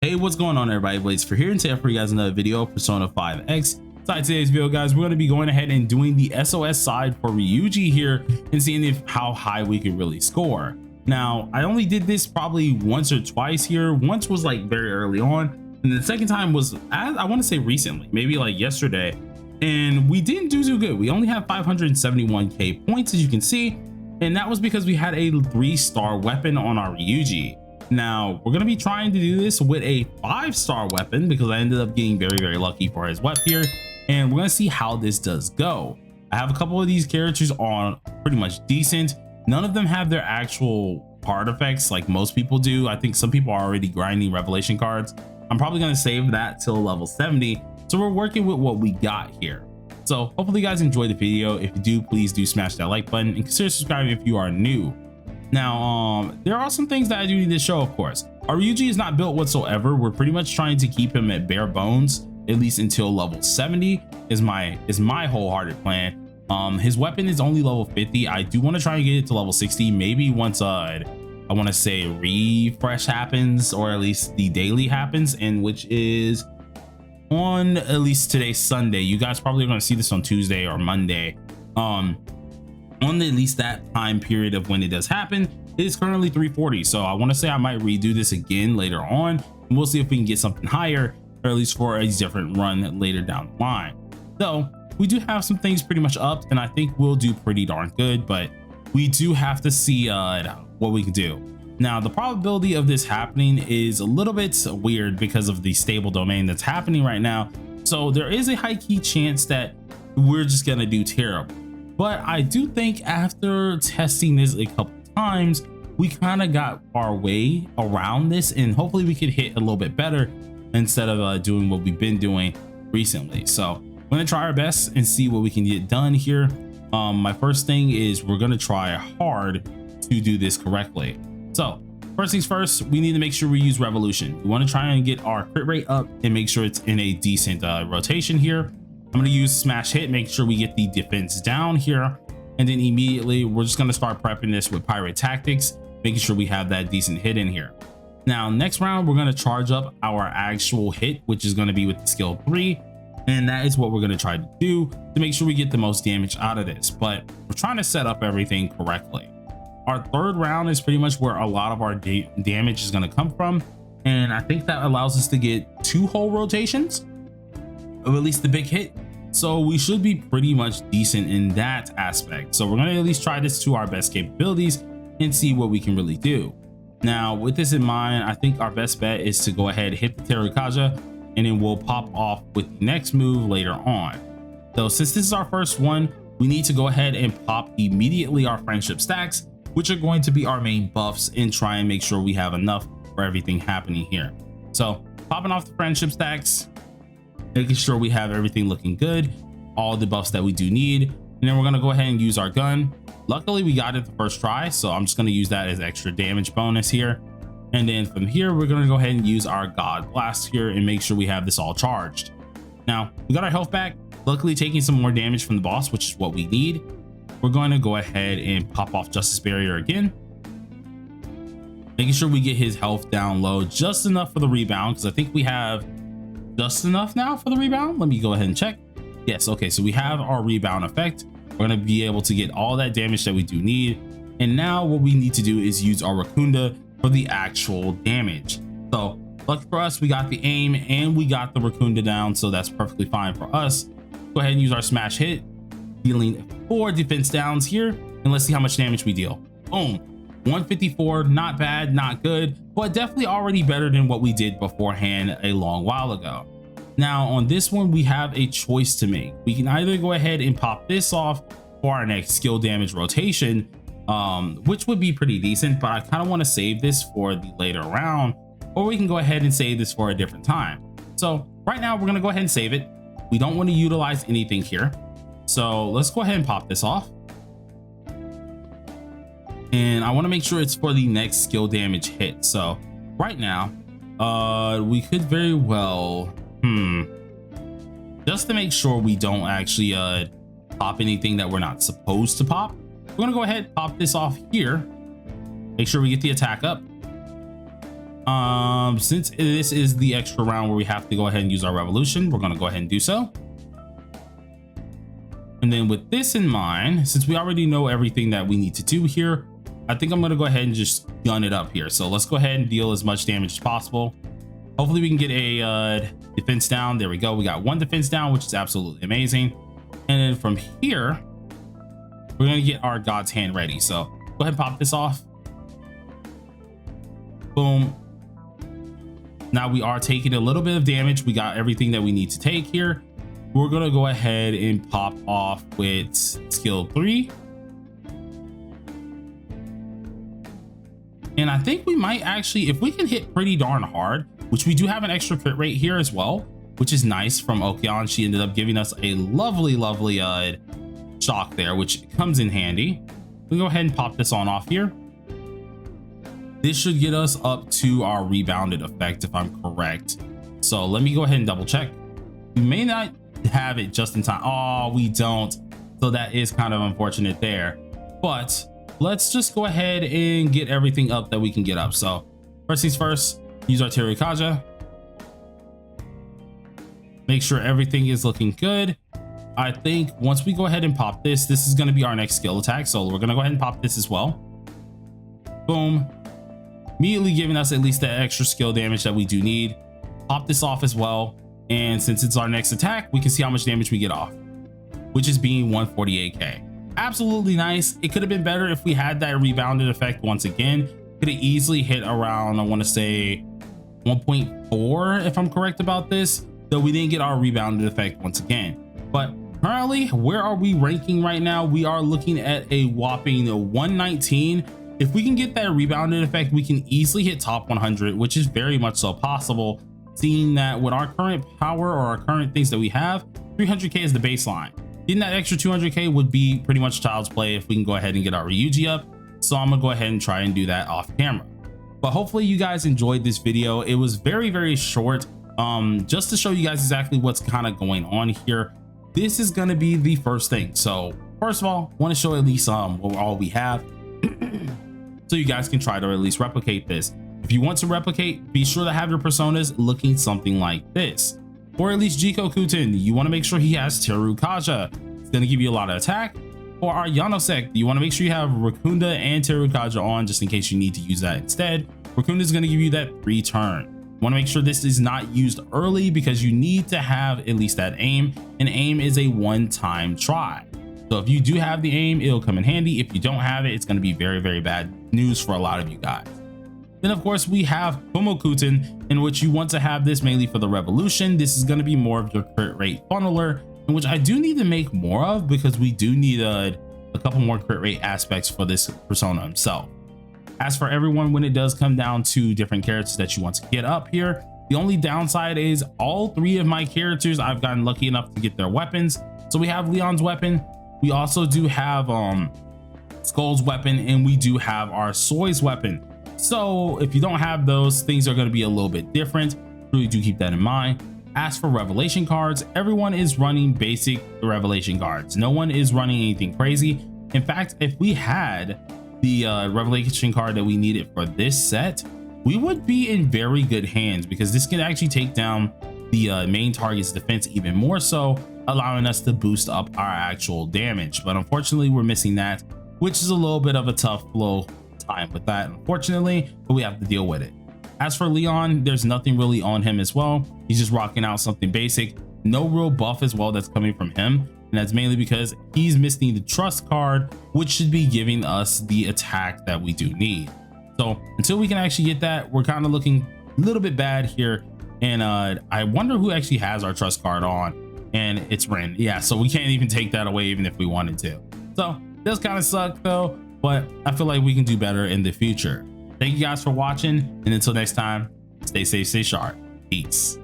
Hey, what's going on everybody? Blaze for here, and today for you guys another video of Persona 5X. Inside today's video, guys, we're going to be going ahead and doing the SOS side for Ryuji here and seeing how high we could really score. Now, I only did this probably once or twice here. Once was like very early on, and the second time was, I want to say recently, maybe like yesterday, and we didn't do too good. We only have 571k points, as you can see, and that was because we had a 3-star weapon on our Ryuji. Now we're going to be trying to do this with a 5-star weapon because I ended up getting very lucky for his weapon here, and we're going to see how this does go. I have a couple of these characters on pretty much decent. None of them have their actual card effects like most people do. I think some people are already grinding revelation cards. I'm probably going to save that till level 70, so we're working with what we got here. So hopefully you guys enjoyed the video. If you do, please do smash that like button and consider subscribing if you are new. Now, there are some things that I do need to show, of course. Our Ryuji is not built whatsoever. We're pretty much trying to keep him at bare bones, at least until level 70 is my wholehearted plan. His weapon is only level 50. I do want to try and get it to level 60, maybe once I want to say refresh happens, or at least the daily happens, and which is on at least today's Sunday. You guys probably are going to see this on Tuesday or Monday. On at least that time period of when it does happen, it is currently 340. So I want to say I might redo this again later on, and we'll see if we can get something higher, or at least for a different run later down the line. So we do have some things pretty much up, and I think we'll do pretty darn good, but we do have to see what we can do. Now, the probability of this happening is a little bit weird because of the stable domain that's happening right now. So there is a high key chance that we're just gonna do terrible. But I do think after testing this a couple times, we kind of got our way around this, and hopefully we could hit a little bit better instead of doing what we've been doing recently. So we're gonna try our best and see what we can get done here. My first thing is we're gonna try hard to do this correctly. So first things first, we need to make sure we use revolution. We want to try and get our crit rate up and make sure it's in a decent rotation here. I'm going to use smash hit, make sure we get the defense down here, and then immediately we're just going to start prepping this with pirate tactics, making sure we have that decent hit in here. Now next round we're going to charge up our actual hit, which is going to be with the skill 3, and that is what we're going to try to do to make sure we get the most damage out of this. But we're trying to set up everything correctly. Our third round is pretty much where a lot of our damage is going to come from, and I think that allows us to get 2 whole rotations, or at least the big hit. So we should be pretty much decent in that aspect. So we're going to at least try this to our best capabilities and see what we can really do. Now with this in mind, I think our best bet is to go ahead and hit the Terukaja, and then we'll pop off with the next move later on. So since this is our first one, we need to go ahead and pop immediately our friendship stacks, which are going to be our main buffs, and try and make sure we have enough for everything happening here. So popping off the friendship stacks, making sure we have everything looking good, all the buffs that we do need, and then we're going to go ahead and use our gun. Luckily we got it the first try, so I'm just going to use that as extra damage bonus here. And then from here we're going to go ahead and use our god blast here and make sure we have this all charged. Now we got our health back, luckily taking some more damage from the boss, which is what we need. We're going to go ahead and pop off Justice Barrier again, making sure we get his health down low, just enough for the rebound, because I think we have just enough now for the rebound. Let me go ahead and check. Yes, okay, so we have our rebound effect. We're going to be able to get all that damage that we do need, and now what we need to do is use our Rakunda for the actual damage. So lucky for us, we got the aim and we got the Rakunda down, so that's perfectly fine for us. Go ahead and use our smash hit, dealing 4 defense downs here, and let's see how much damage we deal. Boom, 154. Not bad, not good, but definitely already better than what we did beforehand a long while ago. Now on this one we have a choice to make. We can either go ahead and pop this off for our next skill damage rotation, which would be pretty decent, but I kind of want to save this for the later round, or we can go ahead and save this for a different time. So right now we're going to go ahead and save it. We don't want to utilize anything here, so let's go ahead and pop this off. And I want to make sure it's for the next skill damage hit. So right now we could very well just to make sure we don't actually pop anything that we're not supposed to pop, we're gonna go ahead and pop this off here, make sure we get the attack up, Since this is the extra round where we have to go ahead and use our revolution, we're going to go ahead and do so. And then with this in mind, since we already know everything that we need to do here, I think I'm going to go ahead and just gun it up here. So let's go ahead and deal as much damage as possible. Hopefully we can get a defense down. There we go. We got one defense down, which is absolutely amazing. And then from here, we're going to get our God's Hand ready. So go ahead and pop this off. Boom. Now we are taking a little bit of damage. We got everything that we need to take here. We're going to go ahead and pop off with skill 3. And I think we might actually, if we can hit pretty darn hard, which we do have an extra crit rate here as well, which is nice from Okeon. She ended up giving us a lovely shock there, which comes in handy. We'll go ahead and pop this on off here. This should get us up to our rebounded effect if I'm correct. So let me go ahead and double check. We may not have it just in time. Oh, we don't. So that is kind of unfortunate there. But let's just go ahead and get everything up that we can get up. So first things first, use our Terukaja. Make sure everything is looking good. I think once we go ahead and pop this, this is going to be our next skill attack. So we're going to go ahead and pop this as well. Boom. Immediately giving us at least that extra skill damage that we do need. Pop this off as well. And since it's our next attack, we can see how much damage we get off, which is being 148k. Absolutely nice. It could have been better if we had that rebounded effect once again. Could have easily hit around, I want to say 1.4 if I'm correct about this, though we didn't get our rebounded effect once again. But currently, where are we ranking right now? We are looking at a whopping 119. If we can get that rebounded effect, we can easily hit top 100, which is very much so possible, seeing that with our current power or our current things that we have, 300k is the baseline. Getting that extra 200k would be pretty much child's play if we can go ahead and get our Ryuji up. So I'm gonna go ahead and try and do that off camera. But hopefully you guys enjoyed this video. It was very short, just to show you guys exactly what's kind of going on here. This is gonna be the first thing. So first of all, want to show at least what all we have. So you guys can try to at least replicate this. If you want to replicate, be sure to have your personas looking something like this. Or at least Jiko Kuten, you want to make sure he has Terukaja. It's going to give you a lot of attack. For our Yanosek, you want to make sure you have Rakunda and Terukaja on just in case you need to use that instead. Rakunda is going to give you that free turn. You want to make sure this is not used early because you need to have at least that aim, and aim is a one-time try. So if you do have the aim, it'll come in handy. If you don't have it, it's going to be very bad news for a lot of you guys. Then of course we have Homokuten, in which you want to have this mainly for the revolution. This is going to be more of your crit rate funneler, in which I do need to make more of because we do need a couple more crit rate aspects for this persona himself. As for everyone, when it does come down to different characters that you want to get up here, the only downside is all 3 of my characters I've gotten lucky enough to get their weapons. So we have Leon's weapon, we also do have Skull's weapon, and we do have our Soy's weapon. So if you don't have those, things are going to be a little bit different. Really do keep that in mind. As for revelation cards, everyone is running basic revelation cards. No one is running anything crazy. In fact, if we had the revelation card that we needed for this set, we would be in very good hands because this can actually take down the main target's defense even more so, allowing us to boost up our actual damage. But unfortunately, we're missing that, which is a little bit of a tough blow time with that, unfortunately, but we have to deal with it. As for Leon, there's nothing really on him as well. He's just rocking out something basic. No real buff as well that's coming from him, and that's mainly because he's missing the trust card, which should be giving us the attack that we do need. So until we can actually get that, we're kind of looking a little bit bad here. And I wonder who actually has our trust card on, and it's Rin. Yeah, so we can't even take that away even if we wanted to. So this kind of sucked though, but I feel like we can do better in the future. Thank you guys for watching, and until next time, stay safe, stay sharp. Peace.